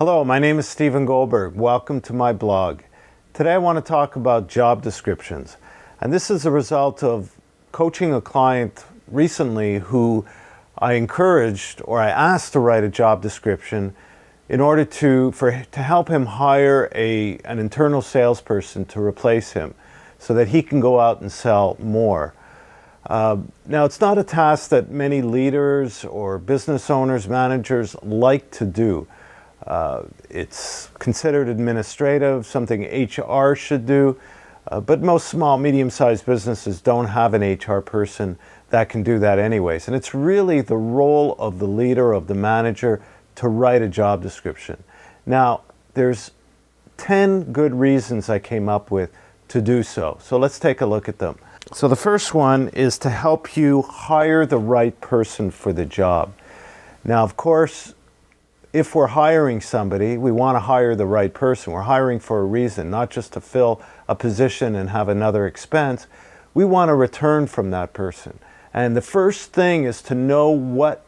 Hello, my name is Stephen Goldberg. Welcome to my blog. Today I want to talk about job descriptions. And this is a result of coaching a client recently who I encouraged or I asked to write a job description in order to help him hire an internal salesperson to replace him so that he can go out and sell more. Now, it's not a task that many leaders or business owners, managers like to do. It's considered administrative, something HR should do, but most small, medium-sized businesses don't have an HR person that can do that anyways. And it's really the role of the leader, of the manager, to write a job description. Now, there's 10 good reasons I came up with to do so. So let's take a look at them. So the first one is to help you hire the right person for the job. Now, of course, if we're hiring somebody, we want to hire the right person. We're hiring for a reason, not just to fill a position and have another expense. We want a return from that person. And the first thing is to know what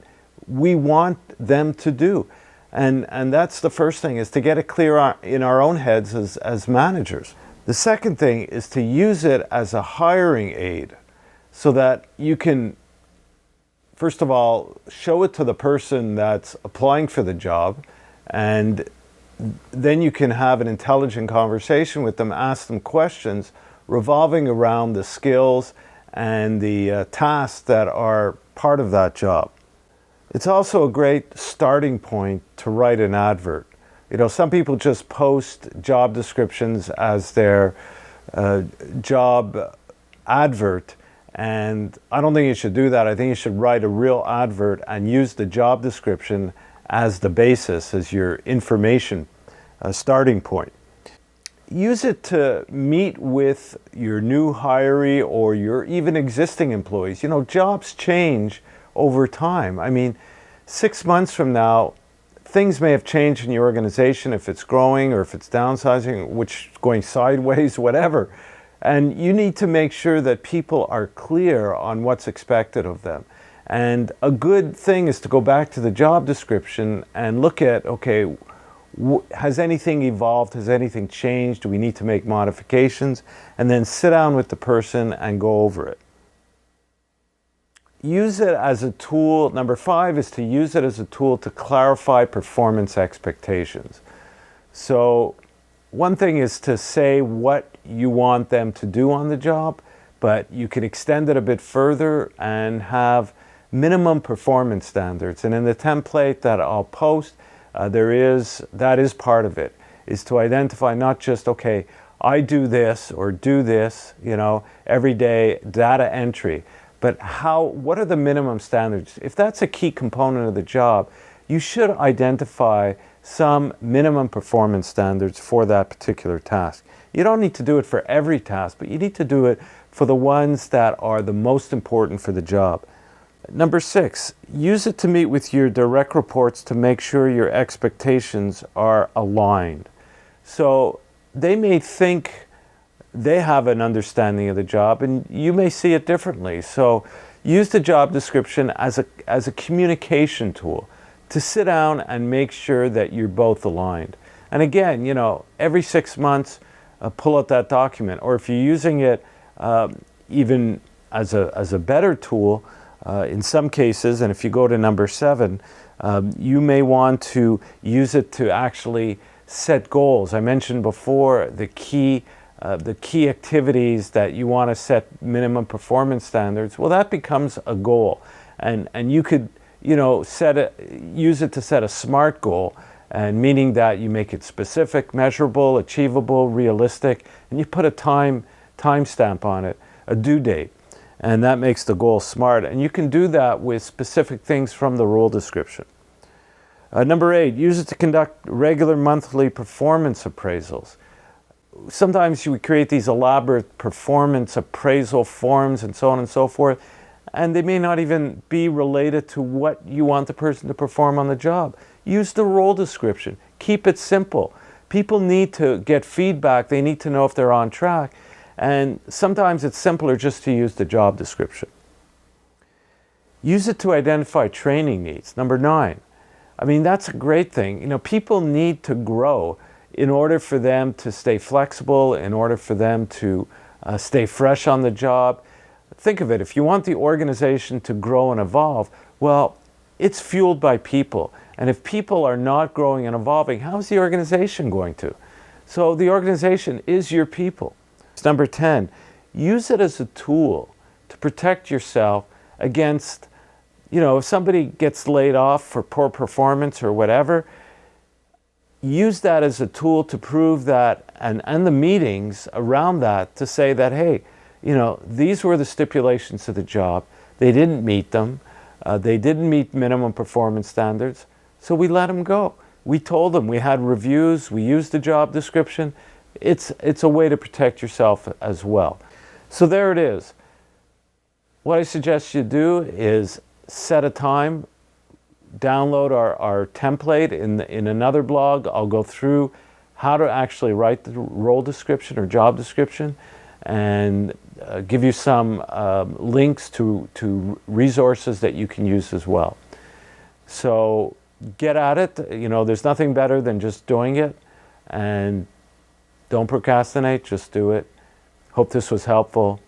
we want them to do. And that's the first thing, is to get it clear in our own heads as managers. The second thing is to use it as a hiring aid so that you can, first of all, show it to the person that's applying for the job, and then you can have an intelligent conversation with them, ask them questions revolving around the skills and the tasks that are part of that job. It's also a great starting point to write an advert. You know, some people just post job descriptions as their job advert. And I don't think you should do that. I think you should write a real advert and use the job description as the basis, as your information starting point. Use it to meet with your new hiree or your even existing employees. You know, jobs change over time. I mean, 6 months from now, things may have changed in your organization, if it's growing or if it's downsizing, which is going sideways, whatever. And you need to make sure that people are clear on what's expected of them. And a good thing is to go back to the job description and look at, okay, has anything evolved? Has anything changed? Do we need to make modifications? And then sit down with the person and go over it. Use it as a tool. Number 5 is to use it as a tool to clarify performance expectations. So one thing is to say what you want them to do on the job, but you can extend it a bit further and have minimum performance standards. And in the template that I'll post, that is part of it, is to identify not just, okay, I do this or do this, you know, every day data entry, but what are the minimum standards? If that's a key component of the job, you should identify some minimum performance standards for that particular task. You don't need to do it for every task, but you need to do it for the ones that are the most important for the job. Number 6, use it to meet with your direct reports to make sure your expectations are aligned. So they may think they have an understanding of the job and you may see it differently. So use the job description as a communication tool to sit down and make sure that you're both aligned. And again, you know, every 6 months, pull out that document. Or if you're using it even as a better tool, in some cases, and if you go to number 7, you may want to use it to actually set goals. I mentioned before the key activities that you want to set minimum performance standards. Well, that becomes a goal, and you could, you know, use it to set a SMART goal, and meaning that you make it specific, measurable, achievable, realistic, and you put a time stamp on it, a due date, and that makes the goal SMART. And you can do that with specific things from the role description. Number 8, use it to conduct regular monthly performance appraisals. Sometimes you create these elaborate performance appraisal forms and so on and so forth, and they may not even be related to what you want the person to perform on the job. Use the role description. Keep it simple. People need to get feedback. They need to know if they're on track. And sometimes it's simpler just to use the job description. Use it to identify training needs. Number 9, I mean, that's a great thing. You know, people need to grow in order for them to stay flexible, in order for them to stay fresh on the job. Think of it, if you want the organization to grow and evolve, well, it's fueled by people. And if people are not growing and evolving, how is the organization going to? So the organization is your people. Number 10, use it as a tool to protect yourself against, you know, if somebody gets laid off for poor performance or whatever, use that as a tool to prove that, and the meetings around that to say that, hey, you know, these were the stipulations of the job. They didn't meet them. They didn't meet minimum performance standards. So we let them go. We told them, we had reviews, we used the job description. It's a way to protect yourself as well. So there it is. What I suggest you do is set a time, download our template in another blog. I'll go through how to actually write the role description or job description, and give you some links to resources that you can use as well. So get at it. You know, there's nothing better than just doing it, and don't procrastinate, just do it. Hope this was helpful.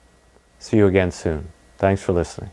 See you again soon. Thanks for listening.